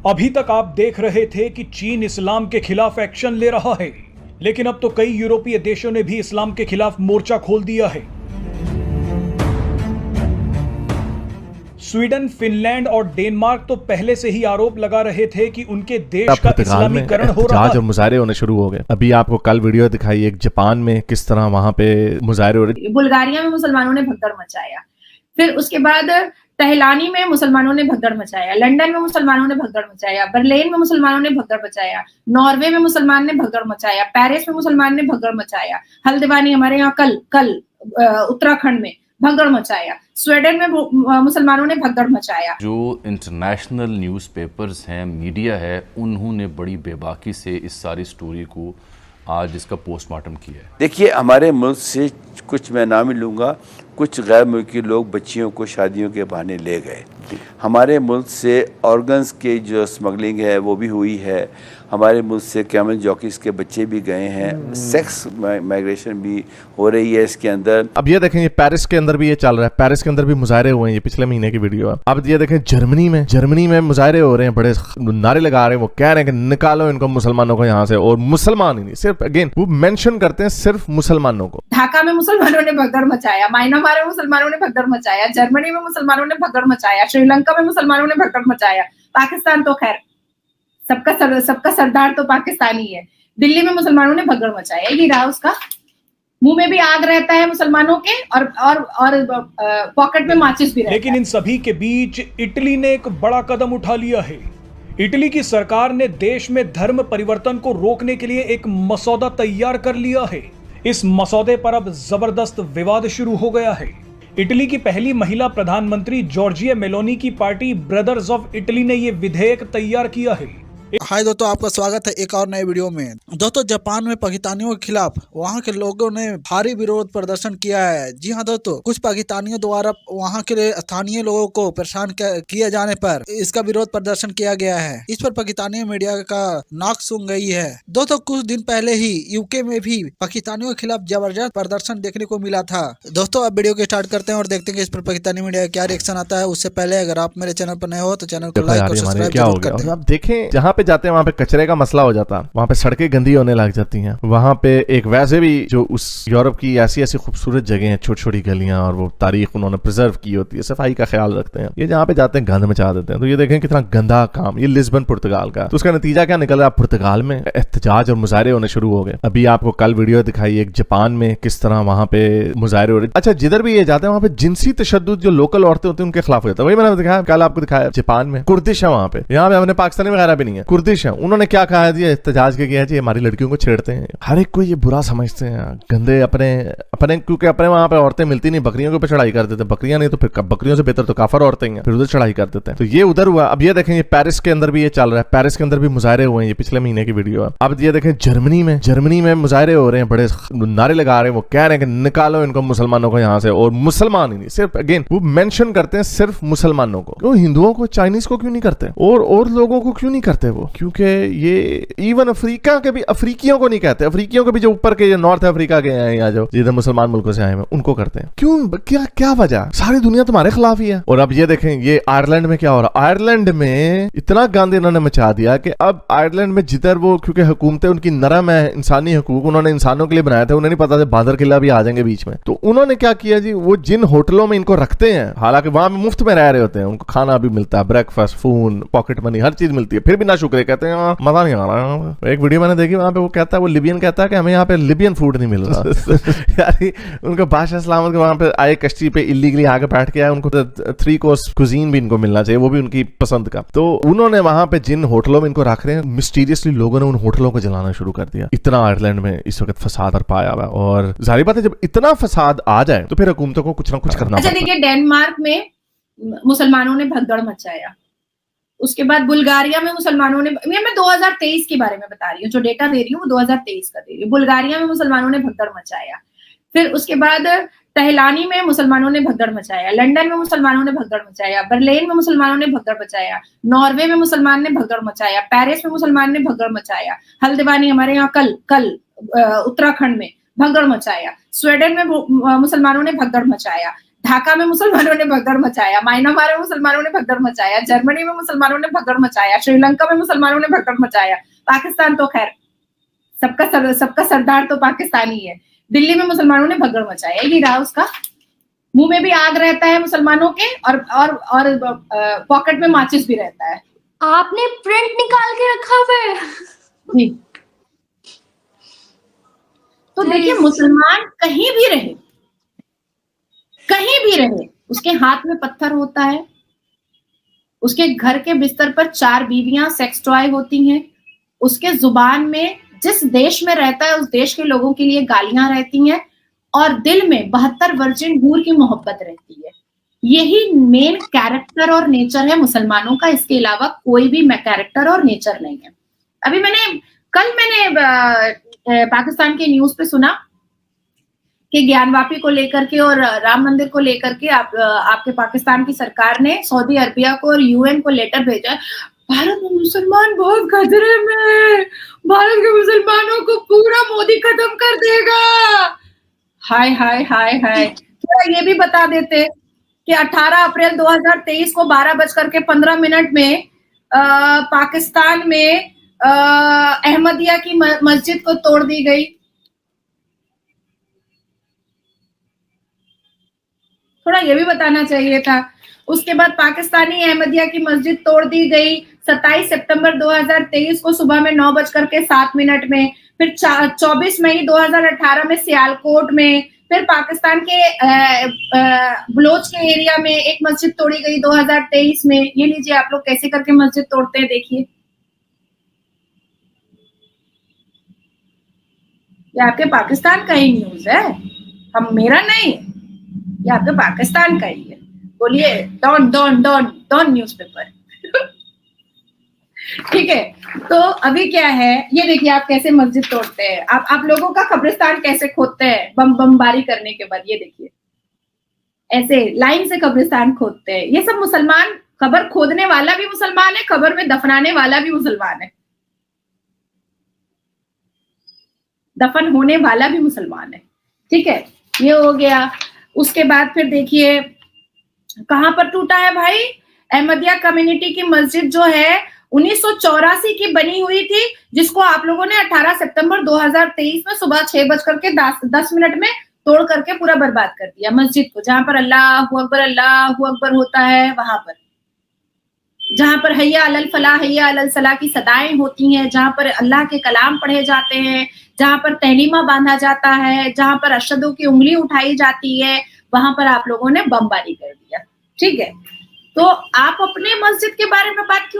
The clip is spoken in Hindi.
अभी तक आप देख रहे थे कि चीन इस्लाम के खिलाफ एक्शन ले रहा है, लेकिन अब तो कई यूरोपीय देशों ने भी इस्लाम के खिलाफ मोर्चा खोल दिया है। स्वीडन, फिनलैंड और डेनमार्क तो पहले से ही आरोप लगा रहे थे कि उनके देश का इस्लामीकरण हो रहा है और मुजाहरे होने शुरू हो गए। अभी आपको कल वीडियो दिखाई एक जापान में किस तरह वहां पे मुजाहरे हो रहे। बुल्गारिया में मुसलमानों ने भगदड़ मचाया, फिर उसके बाद टहलानी में मुसलमानों ने भगदड़ मचाया, लंदन में मुसलमानों ने भगदड़ मचाया, बर्लिन में मुसलमानों ने भगदड़ मचाया, नॉर्वे में मुसलमान ने भगदड़ मचाया, पेरिस में मुसलमान ने भगदड़ मचाया, हल्द्वानी हमारे यहाँ कल उत्तराखंड में भगदड़ मचाया, स्वीडन में मुसलमानों ने भगदड़ मचाया। जो इंटरनेशनल न्यूज़पेपर्स हैं, मीडिया है, उन्होंने बड़ी बेबाकी से इस सारी स्टोरी को आज इसका पोस्टमार्टम किया है। देखिए, हमारे मुल्क से कुछ मैं नाम ही लूँगा, कुछ गैर मुल्की लोग बच्चियों को शादियों के बहाने ले गए। हमारे मुल्क से ऑर्गन्स के जो स्मगलिंग है वो भी हुई है। हमारे मुल्क से कैमल जॉकीज के बच्चे भी गए हैं। सेक्स माइग्रेशन भी हो रही है इसके अंदर। अब ये देखें, ये पेरिस के अंदर भी ये चल रहा है। पेरिस के अंदर भी मुजाहरे हुए हैं, ये पिछले महीने की वीडियो है। अब ये देखें, जर्मनी में मुजाहरे हो रहे हैं, बड़े नारे लगा रहे हैं। वो कह रहे हैं कि निकालो इनको, मुसलमानों को यहाँ से। और मुसलमान ही नहीं, सिर्फ अगेन वो मेंशन करते हैं सिर्फ मुसलमानों को। ढाका में मुसलमानों ने भगदड़ मचाया, म्यांमार में मुसलमानों ने भगदड़ मचाया, जर्मनी में मुसलमानों ने भगदड़ मचाया, श्रीलंका में मुसलमानों ने भगदड़ मचाया। पाकिस्तान तो खैर सबका सरदार तो पाकिस्तानी है। दिल्ली में मुसलमानों ने भगदड़ मचाया। ये रहा उसका, मुंह में भी आग रहता है मुसलमानों के और पॉकेट में माचिस भी रहता है। लेकिन इन सभी के बीच इटली ने एक बड़ा कदम उठा लिया है। इटली की सरकार ने देश में धर्म परिवर्तन को रोकने के लिए एक मसौदा तैयार कर लिया है। इस मसौदे पर अब जबरदस्त विवाद शुरू हो गया है। इटली की पहली महिला प्रधानमंत्री जॉर्जिया मेलोनी की पार्टी ब्रदर्स ऑफ इटली ने यह विधेयक तैयार किया है। हाय दोस्तों, आपका स्वागत है एक और नए वीडियो में। दोस्तों, जापान में पाकिस्तानियों के खिलाफ वहां के लोगों ने भारी विरोध प्रदर्शन किया है। जी हां दोस्तों, कुछ पाकिस्तानियों द्वारा वहां के स्थानीय लोगों को परेशान किए जाने पर इसका विरोध प्रदर्शन किया गया है। इस पर पाकिस्तानी मीडिया का नाक सूंघ गई है। दोस्तों, कुछ दिन पहले ही यूके में भी पाकिस्तानियों के खिलाफ जबरदस्त प्रदर्शन देखने को मिला था। दोस्तों, अब वीडियो को स्टार्ट करते हैं और देखते हैं कि इस पर पाकिस्तानी मीडिया का क्या रिएक्शन आता है। उससे पहले अगर आप मेरे चैनल पर नए हो तो चैनल को लाइक और सब्सक्राइब जरूर कर दें। आप देखें, जहाँ पे जाते हैं वहाँ पे कचरे का मसला हो जाता है, वहाँ पे सड़कें गंदी होने लग जाती हैं। वहाँ पे एक वैसे भी जो उस यूरोप की ऐसी खूबसूरत जगह हैं, छोटी छोटी गलियां, और वो तारीख उन्होंने प्रिजर्व की होती है, सफाई का ख्याल रखते हैं। ये जहाँ पे जाते हैं गंद मचा देते हैं। तो ये देखें कितना गंदा काम। ये लिस्बन पुर्तगाल का, तो उसका नतीजा क्या निकल रहा है? पुर्तगाल में एहतजाज और मुजाहरे होने शुरू हो गए। अभी आपको कल वीडियो दिखाई एक जापान में किस तरह वहाँ पे मुजाहरे हो रहे। अच्छा, जिधर भी ये जाते हैं वहाँ पे जिनसी तशद्दुद जो लोकल औरतें होती हैं उनके खिलाफ होता है। वही मैंने दिखाया, कल आपको दिखाया जापान में कुर्दिश है। वहाँ पे, यहाँ पे अपने पाकिस्तानी वगैरह भी नहीं है, कुर्दिश है। उन्होंने क्या कहा है, एहतजाज के किया जी, हमारी लड़कियों को छेड़ते हैं। हर एक को ये बुरा समझते हैं, गंदे अपने क्योंकि अपने वहां पे औरतें मिलती नहीं, बकरियों के ऊपर चढ़ाई कर देते हैं। बकरियां नहीं तो फिर बकरियों से बेहतर तो काफर औरतें हैं, फिर उधर चढ़ाई कर देते हैं। तो ये उधर हुआ। अब ये देखें, ये पेरिस के अंदर भी ये चल रहा है। पेरिस के अंदर भी मुजाहरे हुए हैं, ये पिछले महीने की वीडियो है। अब ये देखें, जर्मनी में मुजाहरे हो रहे हैं, बड़े नारे लगा रहे हैं। वो कह रहे हैं कि निकालो इनको, मुसलमानों को यहाँ से। और मुसलमान ही नहीं, सिर्फ अगेन वो मेंशन करते हैं सिर्फ मुसलमानों को। तो हिंदुओं को, चाइनीज को क्यों नहीं करते, और लोगों को क्यों नहीं करते वो? क्योंकि ये इवन अफ्रीका के भी, अफ्रीकियों को नहीं कहते। अफ्रीकियों के भी जो ऊपर के नॉर्थ अफ्रीका के हैं या जो जिधर मुसलमान मुल्कों से आए हैं उनको करते हैं। क्यों? क्या वजह? सारी दुनिया तुम्हारे खिलाफ ही है। और अब ये देखें, ये आयरलैंड में क्या हो रहा है। आयरलैंड में इतना गंद इन्होंने मचा दिया कि अब आयरलैंड में जिधर वो, क्योंकि हुकूमतें उनकी नरम है, इंसानी हकूक उन्होंने इंसानों के लिए बनाया था, उन्हें नहीं पता था बांदर किला भी आ जाएंगे बीच में। तो उन्होंने क्या किया जी, वो जिन होटलों में इनको रखते हैं, हालांकि वहां पे मुफ्त में रह रहे होते हैं, उनको खाना भी मिलता है, ब्रेकफास्ट, फोन, पॉकेट मनी, हर चीज मिलती है, फिर भी ना शुक्र कहते हैं मजा नहीं आ रहा। एक वीडियो मैंने देखी, वहां पे वो कहता है, वो लिबियन कहता है कि हमें यहाँ पे लिबियन फूड नहीं मिल रहा। यार उनका बादशाह सलामत के वहां पे आए, कश्ती पे इलीगली आके बैठ के आए, उनको 3 कोर्स कुजीन भी इनको मिलना चाहिए, वो भी उनकी पसंद का। तो उन्होंने वहां पे जिन होटलों में इनको रख रहे हैं, मिस्टीरियसली लोगों ने उन होटलों को जलाना शुरू कर दिया। इतना आयरलैंड में इस वक्त फसाद पर पाया हुआ। और जाहिर बात है, जब इतना फसाद आ जाए तो फिर हुकूमतों को कुछ ना कुछ करना पड़ता है। देखिए, डेनमार्क में मुसलमानों ने भगदड़ मचाया। उसके बाद बुल्गारिया में मुसलमानों ने, मैं 2023 के बारे में बता रही हूँ, जो डेटा दे रही हूँ वो 2023 का दे रही हूँ। बुल्गारिया में मुसलमानों ने भगदड़ मचाया, फिर उसके बाद टहलानी में मुसलमानों ने भगदड़ मचाया, लंदन में मुसलमानों ने भगदड़ मचाया, बर्लिन में मुसलमानों ने भगदड़ मचाया, नॉर्वे में मुसलमान ने भगदड़ मचाया, पेरिस में मुसलमान ने भगदड़ मचाया, हल्द्वानी हमारे यहाँ कल उत्तराखंड में भगदड़ मचाया, स्वीडन में मुसलमानों ने भगदड़ मचाया, ढाका में मुसलमानों ने भगदड़ मचाया, म्यांमार में मुसलमानों ने भगदड़ मचाया, जर्मनी में मुसलमानों ने भगदड़ मचाया, श्रीलंका में मुसलमानों ने भगदड़ मचाया, पाकिस्तान तो खैर सबका सरदार तो पाकिस्तानी है, दिल्ली में मुसलमानों ने भगदड़ मचाया। ये रहा उसका, मुंह में भी आग रहता है मुसलमानों के और पॉकेट में माचिस भी रहता है। आपने प्रिंट निकाल के रखा हुआ है? जी। तो देखिए, मुसलमान कहीं भी रहे, उसके हाथ में पत्थर होता है, उसके घर के बिस्तर पर 4 बीवियां सेक्स टॉय होती हैं, उसके जुबान में जिस देश में रहता है उस देश के लोगों के लिए गालियां रहती हैं, और दिल में 72 वर्जिन हूर की मोहब्बत रहती है। यही मेन कैरेक्टर और नेचर है मुसलमानों का, इसके अलावा कोई भी कैरेक्टर और नेचर नहीं है। अभी कल मैंने पाकिस्तान के न्यूज पे सुना कि ज्ञानवापी को लेकर के और राम मंदिर को लेकर के आपके पाकिस्तान की सरकार ने सऊदी अरबिया को और यूएन को लेटर भेजा है, भारत में मुसलमान बहुत खतरे में, भारत के मुसलमानों को पूरा मोदी खत्म कर देगा। हाय हाय हाय हाय। थोड़ा ये भी बता देते कि 18 अप्रैल 2023 को 12:15 में पाकिस्तान में अहमदिया की मस्जिद को तोड़ दी गई। थोड़ा ये भी बताना चाहिए था। उसके बाद पाकिस्तानी अहमदिया की मस्जिद तोड़ दी गई 27 सितंबर 2023 को सुबह में 9:07 में। फिर 24 मई 2018 में सियालकोट में, फिर पाकिस्तान के बलोच के एरिया में एक मस्जिद तोड़ी गई 2023 में। ये लीजिए आप लोग कैसे करके मस्जिद तोड़ते हैं, देखिए। ये आपके पाकिस्तान का ही न्यूज है, हम मेरा नहीं, ये आपके पाकिस्तान का ही है। बोलिए डॉन न्यूज़पेपर। ठीक है, तो अभी क्या है, ये देखिए आप कैसे मस्जिद तोड़ते हैं, आप लोगों का कब्रिस्तान कैसे खोदते हैं बमबारी करने के बाद। ये देखिए ऐसे लाइन से कब्रिस्तान खोदते हैं। ये सब मुसलमान, कब्र खोदने वाला भी मुसलमान है, कब्र में दफनाने वाला भी मुसलमान है, दफन होने वाला भी मुसलमान है। ठीक है, ये हो गया। उसके बाद फिर देखिए कहां पर टूटा है भाई, अहमदिया कम्युनिटी की मस्जिद जो है 1984 की बनी हुई थी, जिसको आप लोगों ने 18 सितंबर 2023 में सुबह 6:10 में तोड़ करके पूरा बर्बाद कर दिया मस्जिद को, जहां पर अल्लाहू अकबर होता है, वहां पर जहां पर हैया अलल फलाह हैया अलल सलाह की सदाएं होती हैं, जहां पर अल्लाह के कलाम पढ़े जाते हैं, जहां पर तहलीमा बांधा जाता है, जहां पर अशहदों की उंगली उठाई जाती है, वहां पर आप लोगों ने बमबारी कर दिया। ठीक है, तो आप अपने मस्जिद के बारे में बात क्यों